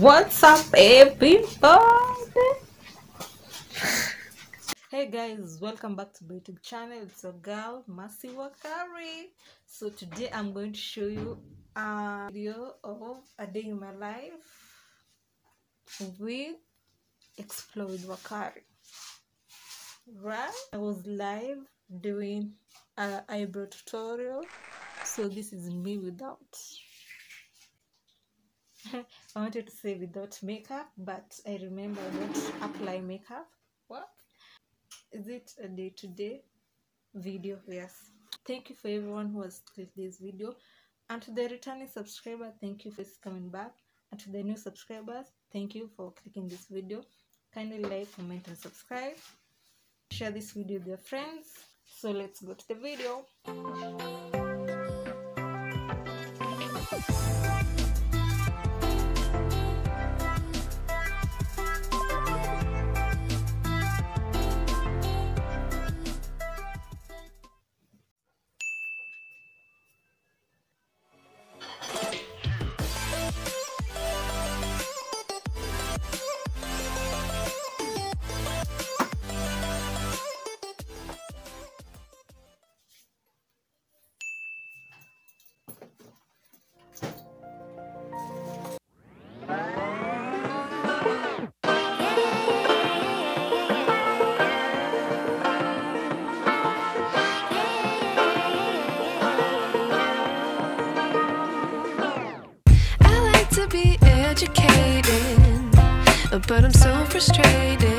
What's up, everybody? Hey guys, welcome back to my YouTube channel. It's your girl Mercy Wakari. So today I'm going to show you a video of a day in my life with Explore with Wakari. Right? I was live doing an eyebrow tutorial. So this is me without. I wanted to say without makeup, but I remember not apply makeup. What? Is it a day-to-day video? Yes. Thank you for everyone who has clicked this video, and to the returning subscriber, thank you for coming back, and to the new subscribers, thank you for clicking this video. Kindly like, comment and subscribe. Share this video with your friends. So let's go to the video. Be educated, but I'm so frustrated.